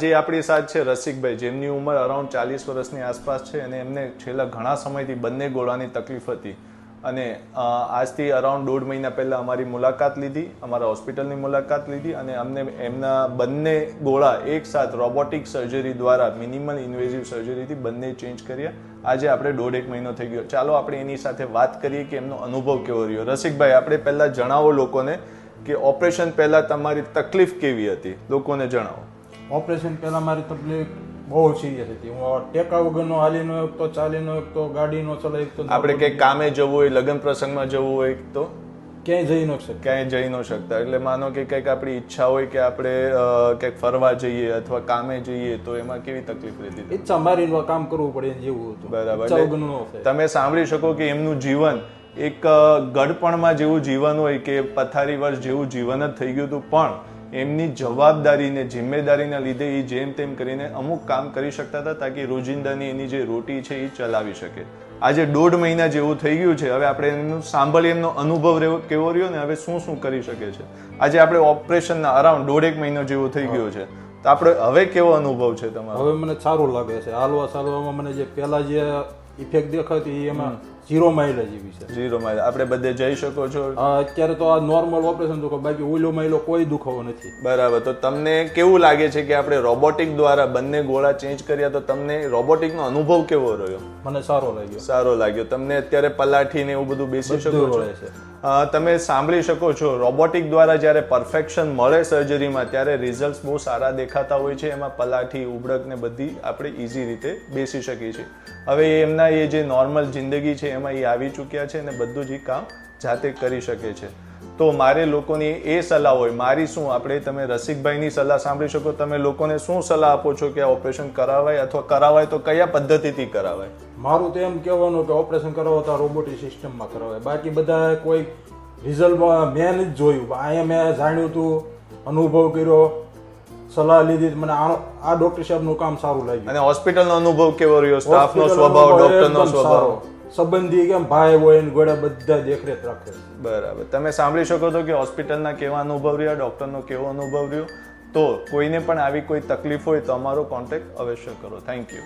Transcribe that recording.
આજે આપણી સાથે છે રસિકભાઈ, જેમની ઉંમર અરાઉન્ડ 40 વર્ષની આસપાસ છે અને એમને છેલ્લા ઘણા સમયથી બંને ગોળાની તકલીફ હતી અને આજથી અરાઉન્ડ 1.5 મહિના પહેલાં અમારી મુલાકાત લીધી, અમારા હોસ્પિટલની મુલાકાત લીધી અને અમને એમના બંને ગોળા એકસાથ રોબોટિક સર્જરી દ્વારા મિનિમલ ઇન્વેઝિવ સર્જરીથી બંને ચેન્જ કર્યા. આજે આપણે 1.5 મહિનો થઈ ગયો. ચાલો આપણે એની સાથે વાત કરીએ કે એમનો અનુભવ કેવો રહ્યો. રસિકભાઈ, આપણે પહેલાં જણાવો લોકોને કે ઓપરેશન પહેલાં તમારી તકલીફ કેવી હતી, લોકોને જણાવો. ઓપરેશન પહેલાં મારી તકલીફ બહુ સિરિયસ હતી. હું ટેકા વગરનો હાલી ન શકતો, ચાલી ન શકતો, ગાડી ન ચલાવી શકતો. આપણે કંઈક કામે જવું હોય, લગ્ન પ્રસંગમાં જવું હોય તો ક્યાંય જઈ ન શકતા. ક્યાંય જઈ ન શકતા. એટલે માનો કે કંઈક આપણી ઈચ્છા હોય કે આપણે કંઈક ફરવા જઈએ અથવા કામે જઈએ તો એમાં કેવી તકલીફ રહેતી હતી? ઈચ્છા મારીને કામ કરવું પડે જેવું હતું. બરાબર. તમે સાંભળી શકો કે એમનું જીવન એક ગડપણમાં જેવું જીવન હોય કે પથારી વર્ષ જેવું જીવન જ થઈ ગયું હતું, પણ એમની જવાબદારીને જિમ્મેદારીના લીધે એ જેમ તેમ કરીને અમુક કામ કરી શકતા હતા તાકી રોજિંદાની એની જે રોટી છે એ ચલાવી શકે. આજે 1.5 મહિના જેવું થઈ ગયું છે. હવે આપણે એમનું સાંભળીએ, એમનો અનુભવ કેવો રહ્યો ને હવે શું શું કરી શકે છે. આજે આપણે ઓપરેશનના અરાઉન્ડ 1.5 મહિનો જેવો થઈ ગયો છે, તો આપણે હવે કેવો અનુભવ છે તમારો? હવે મને સારું લાગે છે. હાલવા ચાલવામાં મને જે પહેલા જે ઇફેક્ટ દેખાતી એમાં 0 માઇલેજ એવી છે. 0 માઇલેજ. આપણે બધે જઈ શકો છો? અત્યારે તો આ નોર્મલ ઓપરેશન દુખો, બાકી ઓઈલો માઇલો કોઈ દુખાવો નથી. બરાબર. તો તમને કેવું લાગે છે કે આપણે રોબોટિક દ્વારા બંને ગોળા ચેન્જ કર્યા, તો તમને રોબોટિકનો અનુભવ કેવો રહ્યો? મને સારો લાગ્યો. સારો લાગ્યો. તમને અત્યારે પલાઠીને એવું બધું બેસી શકો છો? તમે સાંભળી શકો છો, રોબોટિક દ્વારા જ્યારે પરફેક્શન મળે સર્જરીમાં ત્યારે રિઝલ્ટ બહુ સારા દેખાતા હોય છે. એમાં પલાઠી, ઉબળક ને બધી આપણે ઇઝી રીતે બેસી શકીએ છીએ. હવે એમના એ જે નોર્મલ જિંદગી છે એમાં એ આવી ચૂક્યા છે અને બધું જ કામ જાતે કરી શકે છે. તો મારે લોકોની એ સલાહ હોય, મારી શું, આપણે તમે રસિકભાઈની સલાહ સાંભળી શકો, તમે લોકોને શું સલાહ આપો છો કે આ ઓપરેશન કરાવાય અથવા કરાવાય તો કયા પદ્ધતિથી કરાવાય? મારું તો એમ કહેવાનું કે ઓપરેશન કરાવો તો રોબોટિક સિસ્ટમમાં કરાવાય. બાકી બધા કોઈ રિઝલ્ટમાં મેં નથી જોયું. અહીંયા મેં જાણ્યું હતું, અનુભવ કર્યો, સલાહ લીધી. મને આ ડોક્ટર સાહેબનું કામ સારું લાગ્યું. અને હોસ્પિટલનો અનુભવ કેવો રહ્યો? સ્ટાફનો સ્વભાવ, ડોક્ટરનો સ્વભાવ? સંબંધી કેમ ભાઈ હોય ને ગોળા બધા દેખરેખ રાખે. બરાબર. તમે સાંભળી શકો છો કે હોસ્પિટલના કેવા અનુભવ રહ્યા, ડોક્ટરનો કેવો અનુભવ રહ્યો. તો કોઈને પણ આવી કોઈ તકલીફ હોય તો અમારો કોન્ટેક્ટ અવશ્ય કરો. Thank you.